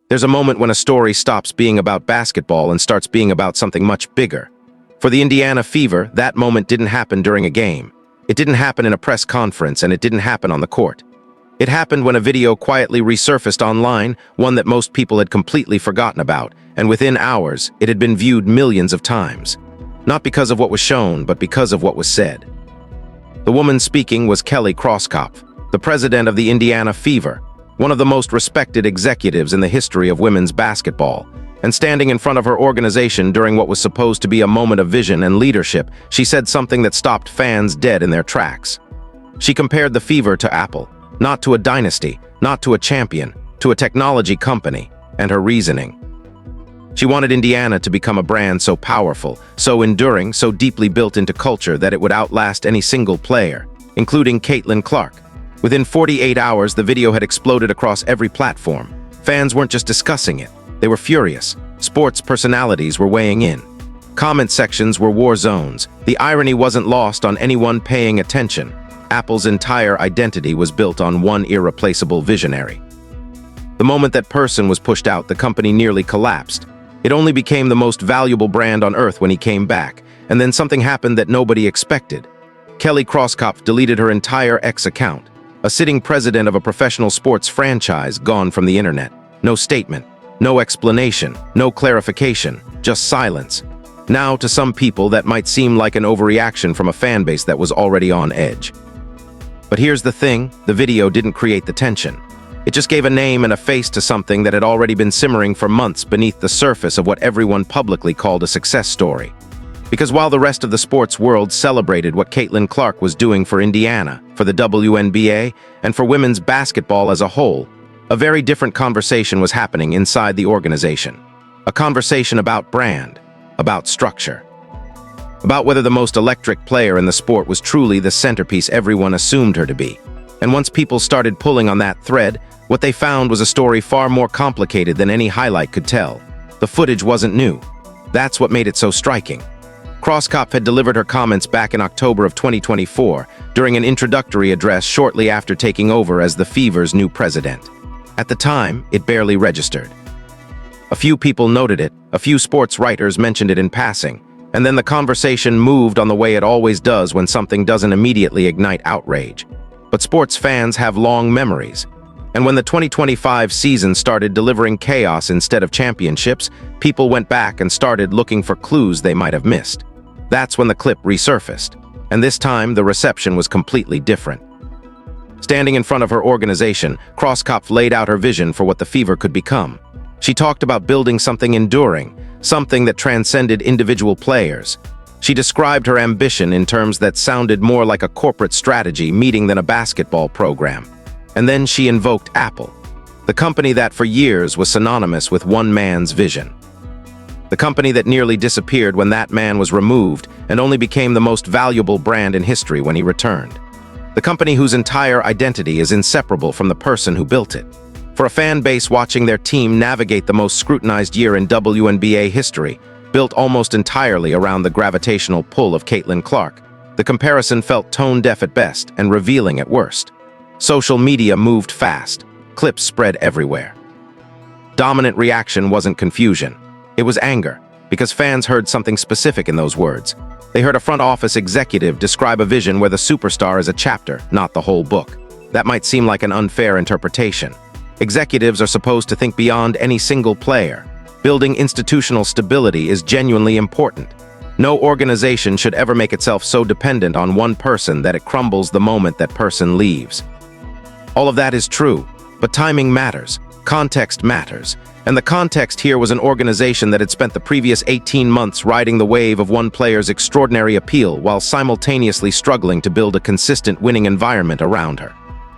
There's a moment when a story stops being about basketball and starts being about something much bigger. For the Indiana Fever, that moment didn't happen during a game. It didn't happen in a press conference, and it didn't happen on the court. It happened when a video quietly resurfaced online, one that most people had completely forgotten about, and within hours, it had been viewed millions of times. Not because of what was shown, but because of what was said. The woman speaking was Kelly Krauskopf, the president of the Indiana Fever, one of the most respected executives in the history of women's basketball. And standing in front of her organization during what was supposed to be a moment of vision and leadership, she said something that stopped fans dead in their tracks. She compared the Fever to Apple, not to a dynasty, not to a champion, to a technology company, and her reasoning. She wanted Indiana to become a brand so powerful, so enduring, so deeply built into culture that it would outlast any single player, including Caitlin Clark. Within 48 hours, the video had exploded across every platform. Fans weren't just discussing it. They were furious. Sports personalities were weighing in. Comment sections were war zones. The irony wasn't lost on anyone paying attention. Apple's entire identity was built on one irreplaceable visionary. The moment that person was pushed out, the company nearly collapsed. It only became the most valuable brand on earth when he came back, and then something happened that nobody expected. Kelly Krauskopf deleted her entire X account. A sitting president of a professional sports franchise gone from the internet. No statement. No explanation, no clarification, just silence. Now, to some people, that might seem like an overreaction from a fan base that was already on edge. But here's the thing, the video didn't create the tension. It just gave a name and a face to something that had already been simmering for months beneath the surface of what everyone publicly called a success story. Because while the rest of the sports world celebrated what Caitlin Clark was doing for Indiana, for the WNBA, and for women's basketball as a whole, a very different conversation was happening inside the organization. A conversation about brand, about structure, about whether the most electric player in the sport was truly the centerpiece everyone assumed her to be. And once people started pulling on that thread, what they found was a story far more complicated than any highlight could tell. The footage wasn't new. That's what made it so striking. Krauskopf had delivered her comments back in October of 2024 during an introductory address shortly after taking over as the Fever's new president. At the time, it barely registered. A few people noted it, a few sports writers mentioned it in passing, and then the conversation moved on the way it always does when something doesn't immediately ignite outrage. But sports fans have long memories. And when the 2025 season started delivering chaos instead of championships, people went back and started looking for clues they might have missed. That's when the clip resurfaced. And this time, the reception was completely different. Standing in front of her organization, Krauskopf laid out her vision for what the Fever could become. She talked about building something enduring, something that transcended individual players. She described her ambition in terms that sounded more like a corporate strategy meeting than a basketball program. And then she invoked Apple, the company that for years was synonymous with one man's vision. The company that nearly disappeared when that man was removed and only became the most valuable brand in history when he returned. The company whose entire identity is inseparable from the person who built it. For a fan base watching their team navigate the most scrutinized year in WNBA history, built almost entirely around the gravitational pull of Caitlin Clark, the comparison felt tone-deaf at best and revealing at worst. Social media moved fast. Clips spread everywhere. Dominant reaction wasn't confusion. It was anger, because fans heard something specific in those words. They heard a front office executive describe a vision where the superstar is a chapter, not the whole book. That might seem like an unfair interpretation. Executives are supposed to think beyond any single player. Building institutional stability is genuinely important. No organization should ever make itself so dependent on one person that it crumbles the moment that person leaves. All of that is true, but timing matters. Context matters. And the context here was an organization that had spent the previous 18 months riding the wave of one player's extraordinary appeal while simultaneously struggling to build a consistent winning environment around her.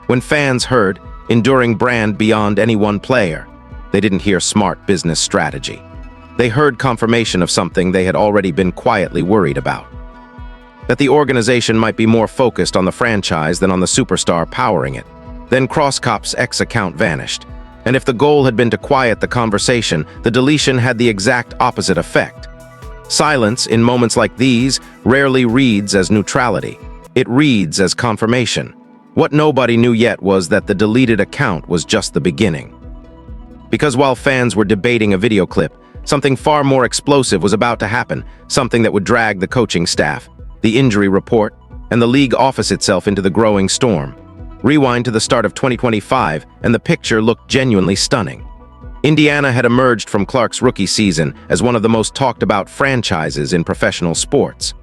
When fans heard, enduring brand beyond any one player, they didn't hear smart business strategy. They heard confirmation of something they had already been quietly worried about. That the organization might be more focused on the franchise than on the superstar powering it. Then Krauskopf's X account vanished. And if the goal had been to quiet the conversation, the deletion had the exact opposite effect. Silence, in moments like these, rarely reads as neutrality. It reads as confirmation. What nobody knew yet was that the deleted account was just the beginning. Because while fans were debating a video clip, something far more explosive was about to happen, something that would drag the coaching staff, the injury report, and the league office itself into the growing storm. Rewind to the start of 2025, and the picture looked genuinely stunning. Indiana had emerged from Clark's rookie season as one of the most talked-about franchises in professional sports.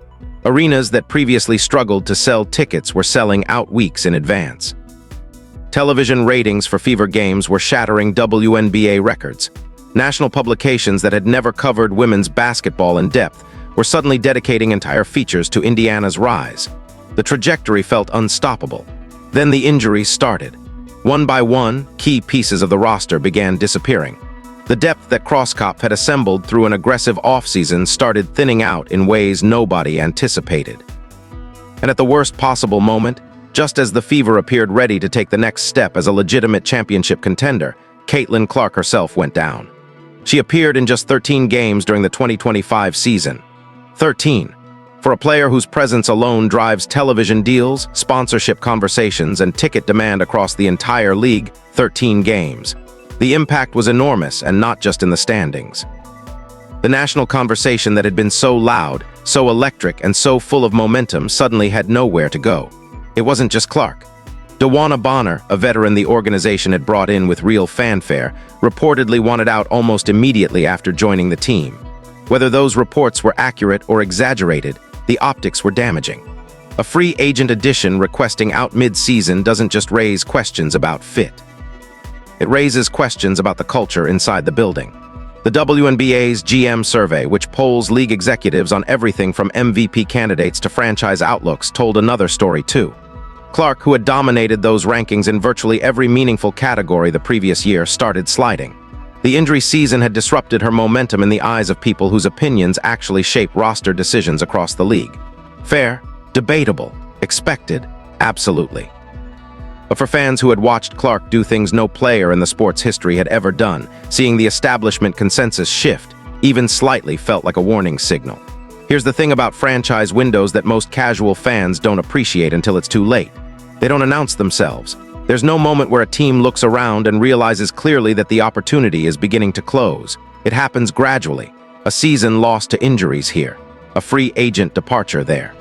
Arenas that previously struggled to sell tickets were selling out weeks in advance. Television ratings for Fever games were shattering WNBA records. National publications that had never covered women's basketball in depth were suddenly dedicating entire features to Indiana's rise. The trajectory felt unstoppable. Then the injuries started. One by one, key pieces of the roster began disappearing. The depth that Krauskopf had assembled through an aggressive offseason started thinning out in ways nobody anticipated. And at the worst possible moment, just as the Fever appeared ready to take the next step as a legitimate championship contender, Caitlin Clark herself went down. She appeared in just 13 games during the 2025 season. 13. For a player whose presence alone drives television deals, sponsorship conversations, and ticket demand across the entire league, 13 games. The impact was enormous, and not just in the standings. The national conversation that had been so loud, so electric, and so full of momentum suddenly had nowhere to go. It wasn't just Clark. DeWanna Bonner, a veteran the organization had brought in with real fanfare, reportedly wanted out almost immediately after joining the team. Whether those reports were accurate or exaggerated, the optics were damaging. A free agent addition requesting out mid-season doesn't just raise questions about fit. It raises questions about the culture inside the building. The WNBA's GM survey, which polls league executives on everything from MVP candidates to franchise outlooks, told another story too. Clark, who had dominated those rankings in virtually every meaningful category the previous year, started sliding. The injury season had disrupted her momentum in the eyes of people whose opinions actually shape roster decisions across the league. Fair, debatable, expected, absolutely. But for fans who had watched Clark do things no player in the sport's history had ever done, seeing the establishment consensus shift, even slightly, felt like a warning signal. Here's the thing about franchise windows that most casual fans don't appreciate until it's too late. They don't announce themselves. There's no moment where a team looks around and realizes clearly that the opportunity is beginning to close. It happens gradually. A season lost to injuries here. A free agent departure there.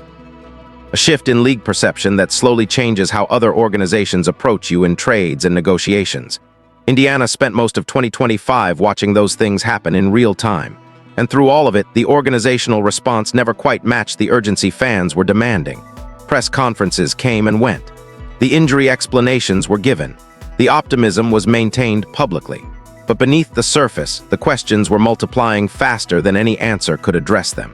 A shift in league perception that slowly changes how other organizations approach you in trades and negotiations. Indiana spent most of 2025 watching those things happen in real time. And through all of it, the organizational response never quite matched the urgency fans were demanding. Press conferences came and went. The injury explanations were given. The optimism was maintained publicly. But beneath the surface, the questions were multiplying faster than any answer could address them.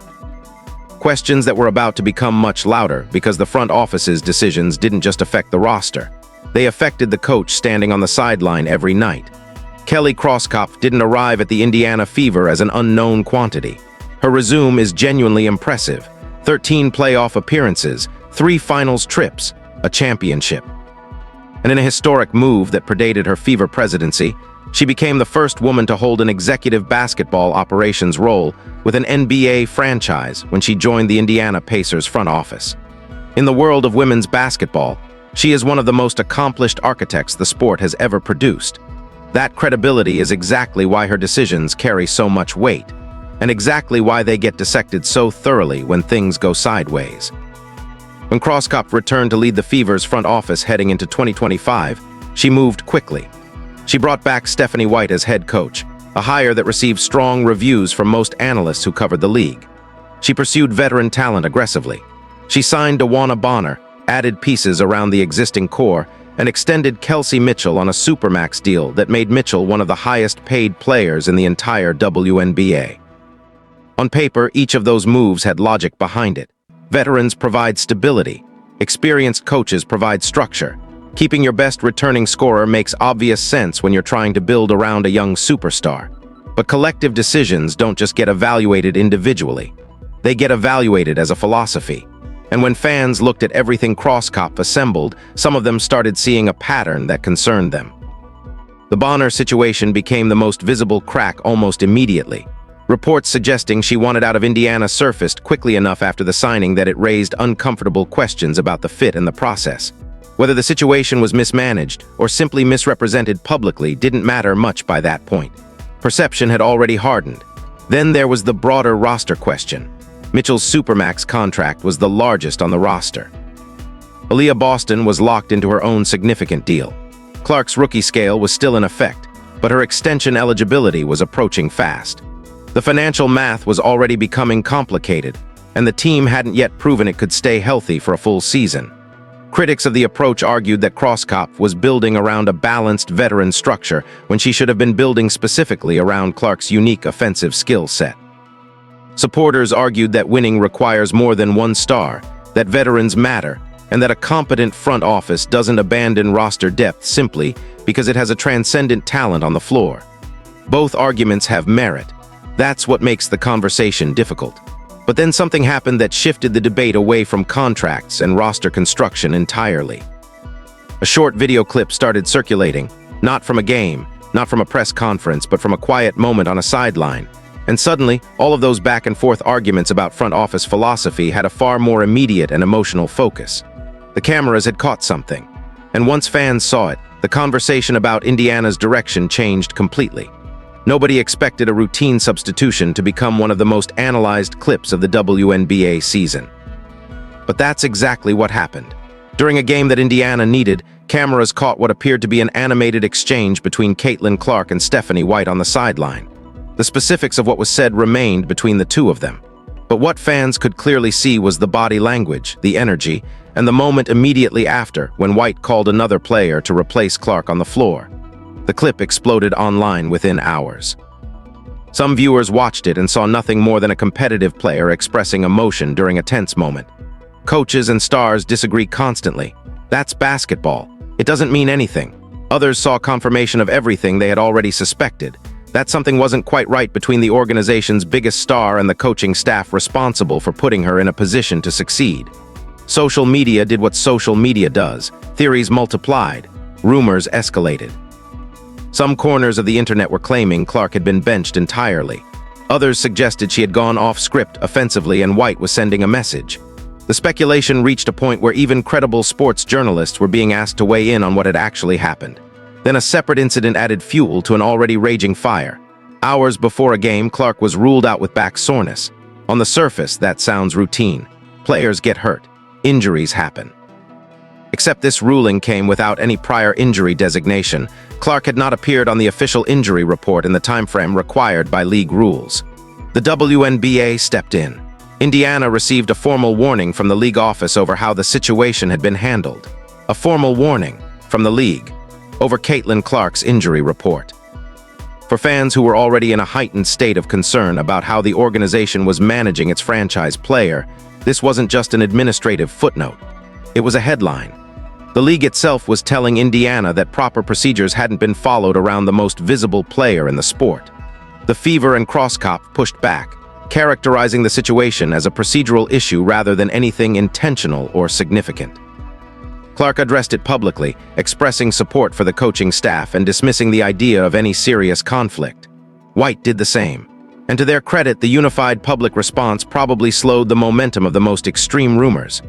Questions that were about to become much louder because the front office's decisions didn't just affect the roster. They affected the coach standing on the sideline every night. Kelly Krauskopf didn't arrive at the Indiana Fever as an unknown quantity. Her resume is genuinely impressive. 13 playoff appearances, 3 finals trips, a championship. And in a historic move that predated her Fever presidency, she became the first woman to hold an executive basketball operations role with an NBA franchise when she joined the Indiana Pacers front office. In the world of women's basketball, she is one of the most accomplished architects the sport has ever produced. That credibility is exactly why her decisions carry so much weight, and exactly why they get dissected so thoroughly when things go sideways. When Krauskopf returned to lead the Fever's front office heading into 2025, she moved quickly. She brought back Stephanie White as head coach, a hire that received strong reviews from most analysts who covered the league. She pursued veteran talent aggressively. She signed DeWanna Bonner, added pieces around the existing core, and extended Kelsey Mitchell on a supermax deal that made Mitchell one of the highest-paid players in the entire WNBA. On paper, each of those moves had logic behind it. Veterans provide stability. Experienced coaches provide structure. Keeping your best returning scorer makes obvious sense when you're trying to build around a young superstar. But collective decisions don't just get evaluated individually. They get evaluated as a philosophy. And when fans looked at everything Krauskopf assembled, some of them started seeing a pattern that concerned them. The Bonner situation became the most visible crack almost immediately. Reports suggesting she wanted out of Indiana surfaced quickly enough after the signing that it raised uncomfortable questions about the fit and the process. Whether the situation was mismanaged or simply misrepresented publicly didn't matter much by that point. Perception had already hardened. Then there was the broader roster question. Mitchell's supermax contract was the largest on the roster. Aaliyah Boston was locked into her own significant deal. Clark's rookie scale was still in effect, but her extension eligibility was approaching fast. The financial math was already becoming complicated, and the team hadn't yet proven it could stay healthy for a full season. Critics of the approach argued that Krauskopf was building around a balanced veteran structure when she should have been building specifically around Clark's unique offensive skill set. Supporters argued that winning requires more than one star, that veterans matter, and that a competent front office doesn't abandon roster depth simply because it has a transcendent talent on the floor. Both arguments have merit. That's what makes the conversation difficult. But then something happened that shifted the debate away from contracts and roster construction entirely. A short video clip started circulating, not from a game, not from a press conference, but from a quiet moment on a sideline. And suddenly, all of those back-and-forth arguments about front office philosophy had a far more immediate and emotional focus. The cameras had caught something. And once fans saw it, the conversation about Indiana's direction changed completely. Nobody expected a routine substitution to become one of the most analyzed clips of the WNBA season. But that's exactly what happened. During a game that Indiana needed, cameras caught what appeared to be an animated exchange between Caitlin Clark and Stephanie White on the sideline. The specifics of what was said remained between the two of them. But what fans could clearly see was the body language, the energy, and the moment immediately after when White called another player to replace Clark on the floor. The clip exploded online within hours. Some viewers watched it and saw nothing more than a competitive player expressing emotion during a tense moment. Coaches and stars disagree constantly. That's basketball. It doesn't mean anything. Others saw confirmation of everything they had already suspected. That something wasn't quite right between the organization's biggest star and the coaching staff responsible for putting her in a position to succeed. Social media did what social media does. Theories multiplied. Rumors escalated. Some corners of the internet were claiming Clark had been benched entirely. Others suggested she had gone off script offensively and White was sending a message. The speculation reached a point where even credible sports journalists were being asked to weigh in on what had actually happened. Then a separate incident added fuel to an already raging fire. Hours before a game, Clark was ruled out with back soreness. On the surface, that sounds routine. Players get hurt. Injuries happen. Except this ruling came without any prior injury designation. Clark had not appeared on the official injury report in the timeframe required by league rules. The WNBA stepped in. Indiana received a formal warning from the league office over how the situation had been handled. A formal warning from the league over Caitlin Clark's injury report. For fans who were already in a heightened state of concern about how the organization was managing its franchise player, this wasn't just an administrative footnote. It was a headline. The league itself was telling Indiana that proper procedures hadn't been followed around the most visible player in the sport. The Fever and Krauskopf pushed back, characterizing the situation as a procedural issue rather than anything intentional or significant. Clark addressed it publicly, expressing support for the coaching staff and dismissing the idea of any serious conflict. White did the same. And to their credit, the unified public response probably slowed the momentum of the most extreme rumors.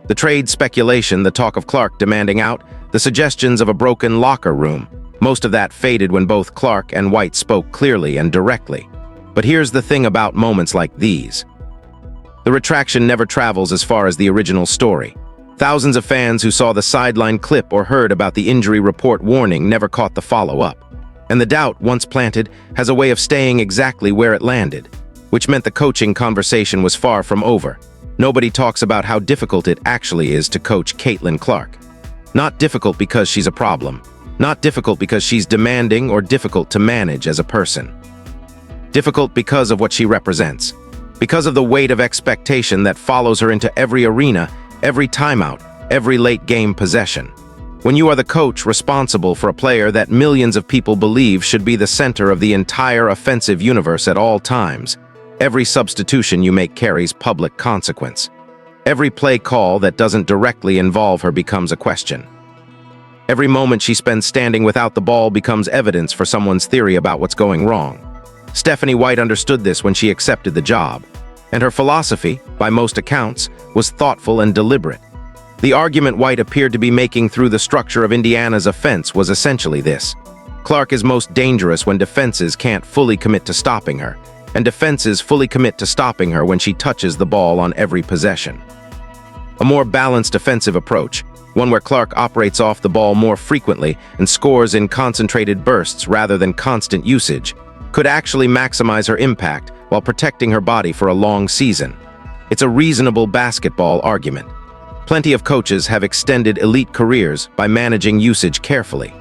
The trade speculation, the talk of Clark demanding out, the suggestions of a broken locker room. Most of that faded when both Clark and White spoke clearly and directly. But here's the thing about moments like these. The retraction never travels as far as the original story. Thousands of fans who saw the sideline clip or heard about the injury report warning never caught the follow-up. And the doubt, once planted, has a way of staying exactly where it landed, which meant the coaching conversation was far from over. Nobody talks about how difficult it actually is to coach Caitlin Clark. Not difficult because she's a problem. Not difficult because she's demanding or difficult to manage as a person. Difficult because of what she represents. Because of the weight of expectation that follows her into every arena, every timeout, every late game possession. When you are the coach responsible for a player that millions of people believe should be the center of the entire offensive universe at all times, every substitution you make carries public consequence. Every play call that doesn't directly involve her becomes a question. Every moment she spends standing without the ball becomes evidence for someone's theory about what's going wrong. Stephanie White understood this when she accepted the job, and her philosophy, by most accounts, was thoughtful and deliberate. The argument White appeared to be making through the structure of Indiana's offense was essentially this: Clark is most dangerous when defenses can't fully commit to stopping her, and defenses fully commit to stopping her when she touches the ball on every possession. A more balanced offensive approach, one where Clark operates off the ball more frequently and scores in concentrated bursts rather than constant usage, could actually maximize her impact while protecting her body for a long season. It's a reasonable basketball argument. Plenty of coaches have extended elite careers by managing usage carefully.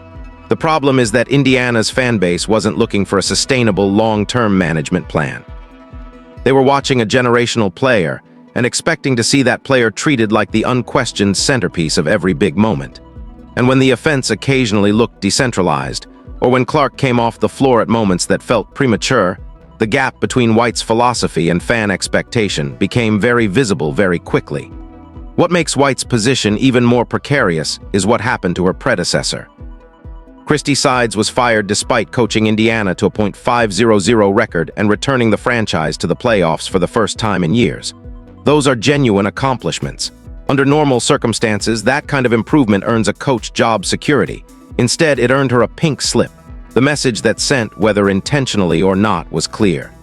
The problem is that Indiana's fan base wasn't looking for a sustainable long-term management plan. They were watching a generational player and expecting to see that player treated like the unquestioned centerpiece of every big moment. And when the offense occasionally looked decentralized, or when Clark came off the floor at moments that felt premature, the gap between White's philosophy and fan expectation became very visible very quickly. What makes White's position even more precarious is what happened to her predecessor. Christy Sides was fired despite coaching Indiana to a .500 record and returning the franchise to the playoffs for the first time in years. Those are genuine accomplishments. Under normal circumstances, that kind of improvement earns a coach job security. Instead, it earned her a pink slip. The message that sent, whether intentionally or not, was clear.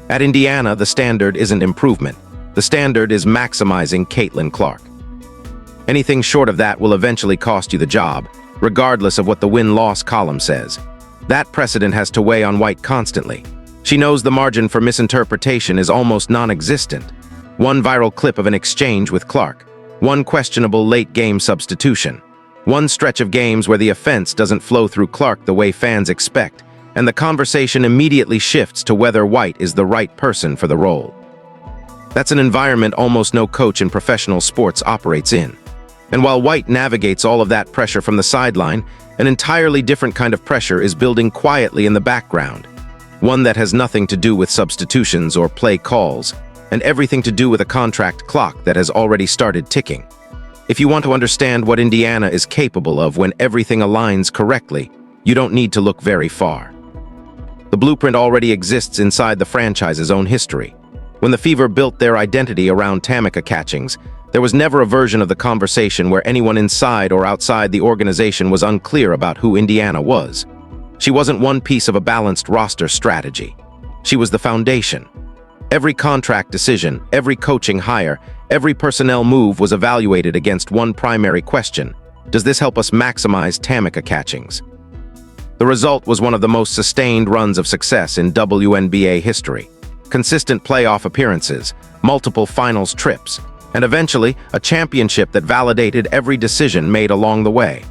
At Indiana, the standard isn't improvement. The standard is maximizing Caitlin Clark. Anything short of that will eventually cost you the job, regardless of what the win-loss column says. That precedent has to weigh on White constantly. She knows the margin for misinterpretation is almost non-existent. One viral clip of an exchange with Clark, one questionable late-game substitution, one stretch of games where the offense doesn't flow through Clark the way fans expect, and the conversation immediately shifts to whether White is the right person for the role. That's an environment almost no coach in professional sports operates in. And while White navigates all of that pressure from the sideline, an entirely different kind of pressure is building quietly in the background, one that has nothing to do with substitutions or play calls, and everything to do with a contract clock that has already started ticking. If you want to understand what Indiana is capable of when everything aligns correctly, you don't need to look very far. The blueprint already exists inside the franchise's own history. When the Fever built their identity around Tamika Catchings, there was never a version of the conversation where anyone inside or outside the organization was unclear about who Indiana was. She wasn't one piece of a balanced roster strategy. She was the foundation. Every contract decision, every coaching hire, every personnel move was evaluated against one primary question: does this help us maximize Tamika Catchings? The result was one of the most sustained runs of success in WNBA history. Consistent playoff appearances, multiple finals trips, and eventually a championship that validated every decision made along the way.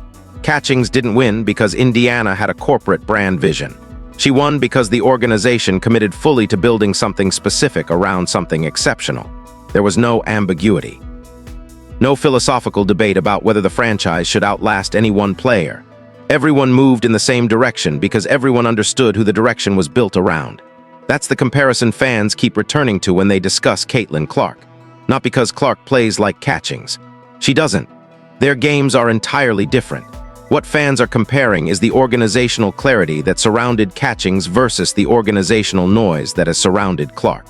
Catchings didn't win because Indiana had a corporate brand vision. She won because the organization committed fully to building something specific around something exceptional. There was no ambiguity. No philosophical debate about whether the franchise should outlast any one player. Everyone moved in the same direction because everyone understood who the direction was built around. That's the comparison fans keep returning to when they discuss Caitlin Clark. Not because Clark plays like Catchings. She doesn't. Their games are entirely different. What fans are comparing is the organizational clarity that surrounded Catchings versus the organizational noise that has surrounded Clark.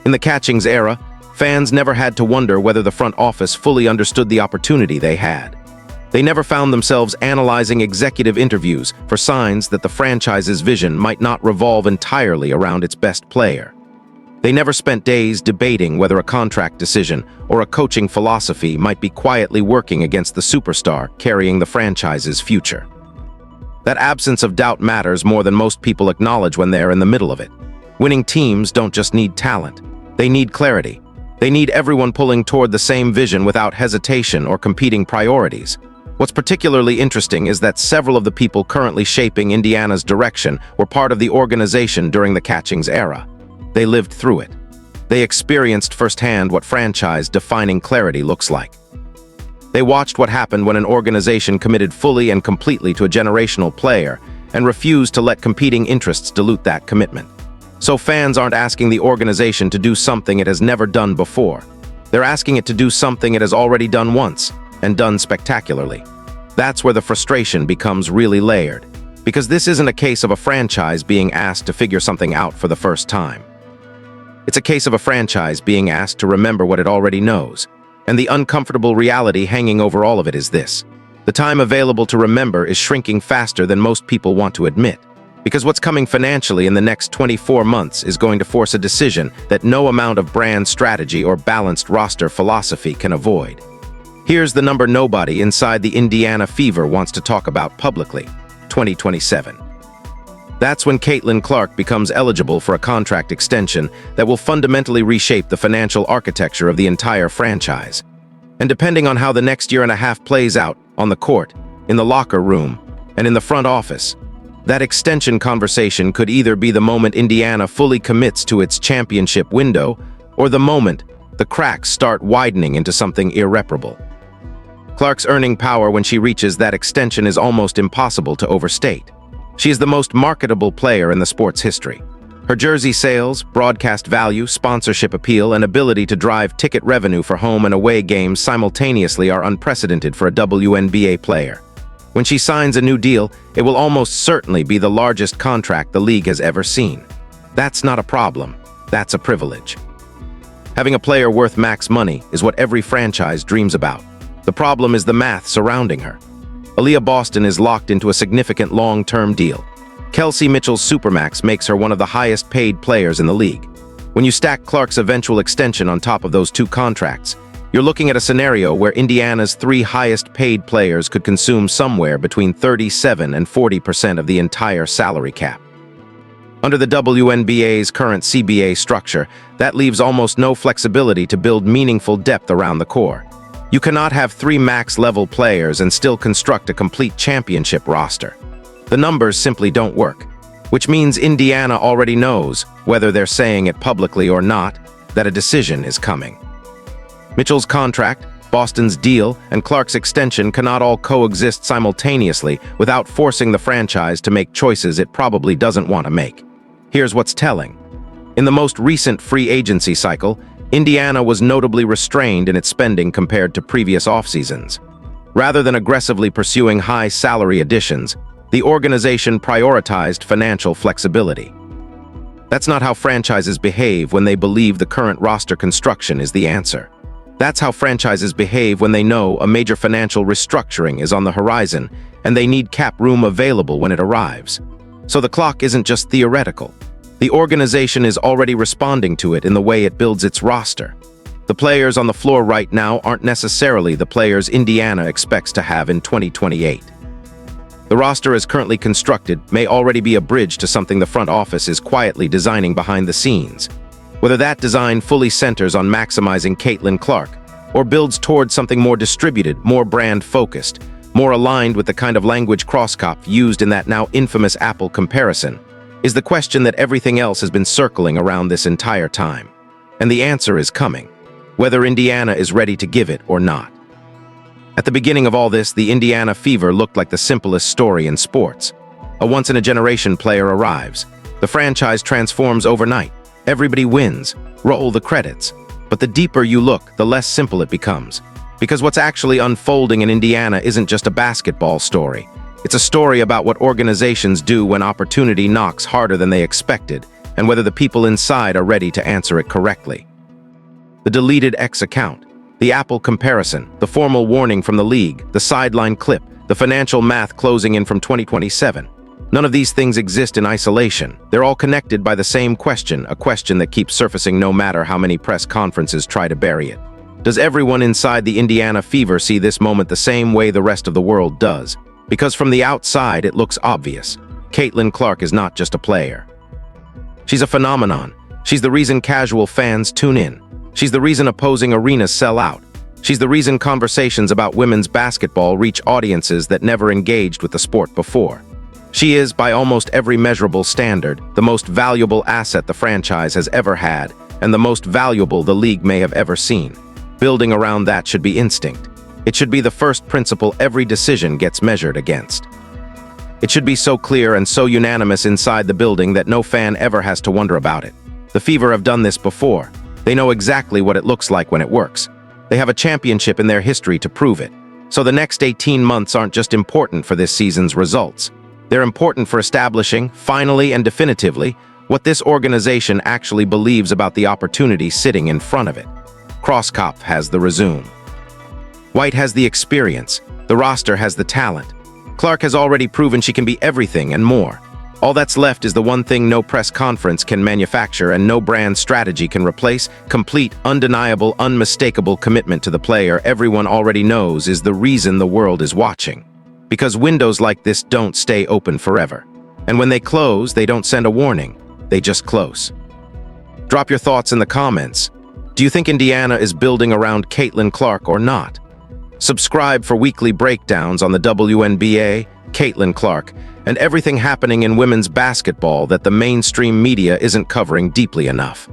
In the Catchings era, fans never had to wonder whether the front office fully understood the opportunity they had. They never found themselves analyzing executive interviews for signs that the franchise's vision might not revolve entirely around its best player. They never spent days debating whether a contract decision or a coaching philosophy might be quietly working against the superstar carrying the franchise's future. That absence of doubt matters more than most people acknowledge when they're in the middle of it. Winning teams don't just need talent. They need clarity. They need everyone pulling toward the same vision without hesitation or competing priorities. What's particularly interesting is that several of the people currently shaping Indiana's direction were part of the organization during the Catchings era. They lived through it. They experienced firsthand what franchise-defining clarity looks like. They watched what happened when an organization committed fully and completely to a generational player and refused to let competing interests dilute that commitment. So fans aren't asking the organization to do something it has never done before. They're asking it to do something it has already done once, and done spectacularly. That's where the frustration becomes really layered, because this isn't a case of a franchise being asked to figure something out for the first time. It's a case of a franchise being asked to remember what it already knows. And the uncomfortable reality hanging over all of it is this. The time available to remember is shrinking faster than most people want to admit. Because what's coming financially in the next 24 months is going to force a decision that no amount of brand strategy or balanced roster philosophy can avoid. Here's the number nobody inside the Indiana Fever wants to talk about publicly: 2027. That's when Caitlin Clark becomes eligible for a contract extension that will fundamentally reshape the financial architecture of the entire franchise. And depending on how the next year and a half plays out, on the court, in the locker room, and in the front office, that extension conversation could either be the moment Indiana fully commits to its championship window, or the moment the cracks start widening into something irreparable. Clark's earning power when she reaches that extension is almost impossible to overstate. She is the most marketable player in the sport's history. Her jersey sales, broadcast value, sponsorship appeal, and ability to drive ticket revenue for home and away games simultaneously are unprecedented for a WNBA player. When she signs a new deal, it will almost certainly be the largest contract the league has ever seen. That's not a problem. That's a privilege. Having a player worth max money is what every franchise dreams about. The problem is the math surrounding her. Aaliyah Boston is locked into a significant long-term deal. Kelsey Mitchell's supermax makes her one of the highest-paid players in the league. When you stack Clark's eventual extension on top of those two contracts, you're looking at a scenario where Indiana's three highest-paid players could consume somewhere between 37 and 40% of the entire salary cap. Under the WNBA's current CBA structure, that leaves almost no flexibility to build meaningful depth around the core. You cannot have three max-level players and still construct a complete championship roster. The numbers simply don't work, which means Indiana already knows, whether they're saying it publicly or not, that a decision is coming. Mitchell's contract, Boston's deal, and Clark's extension cannot all coexist simultaneously without forcing the franchise to make choices it probably doesn't want to make. Here's what's telling. In the most recent free agency cycle, Indiana was notably restrained in its spending compared to previous off-seasons. Rather than aggressively pursuing high salary additions, the organization prioritized financial flexibility. That's not how franchises behave when they believe the current roster construction is the answer. That's how franchises behave when they know a major financial restructuring is on the horizon and they need cap room available when it arrives. So the clock isn't just theoretical. The organization is already responding to it in the way it builds its roster. The players on the floor right now aren't necessarily the players Indiana expects to have in 2028. The roster as currently constructed may already be a bridge to something the front office is quietly designing behind the scenes. Whether that design fully centers on maximizing Caitlin Clark, or builds towards something more distributed, more brand-focused, more aligned with the kind of language Krauskopf used in that now infamous Apple comparison, is the question that everything else has been circling around this entire time. And the answer is coming, whether Indiana is ready to give it or not. At the beginning of all this, the Indiana Fever looked like the simplest story in sports. A once-in-a-generation player arrives. The franchise transforms overnight. Everybody wins. Roll the credits. But the deeper you look, the less simple it becomes. Because what's actually unfolding in Indiana isn't just a basketball story. It's a story about what organizations do when opportunity knocks harder than they expected, and whether the people inside are ready to answer it correctly. The deleted X account, the Apple comparison, the formal warning from the league, the sideline clip, the financial math closing in from 2027. None of these things exist in isolation. They're all connected by the same question, a question that keeps surfacing no matter how many press conferences try to bury it. Does everyone inside the Indiana Fever see this moment the same way the rest of the world does? Because from the outside, it looks obvious. Caitlin Clark is not just a player. She's a phenomenon. She's the reason casual fans tune in. She's the reason opposing arenas sell out. She's the reason conversations about women's basketball reach audiences that never engaged with the sport before. She is, by almost every measurable standard, the most valuable asset the franchise has ever had, and the most valuable the league may have ever seen. Building around that should be instinct. It should be the first principle every decision gets measured against. It should be so clear and so unanimous inside the building that no fan ever has to wonder about it. The Fever have done this before. They know exactly what it looks like when it works. They have a championship in their history to prove it. So the next 18 months aren't just important for this season's results. They're important for establishing, finally and definitively, what this organization actually believes about the opportunity sitting in front of it. Krauskopf has the resume. White has the experience. The roster has the talent. Clark has already proven she can be everything and more. All that's left is the one thing no press conference can manufacture and no brand strategy can replace: complete, undeniable, unmistakable commitment to the player everyone already knows is the reason the world is watching. Because windows like this don't stay open forever. And when they close, they don't send a warning. They just close. Drop your thoughts in the comments. Do you think Indiana is building around Caitlin Clark or not? Subscribe for weekly breakdowns on the WNBA, Caitlin Clark, and everything happening in women's basketball that the mainstream media isn't covering deeply enough.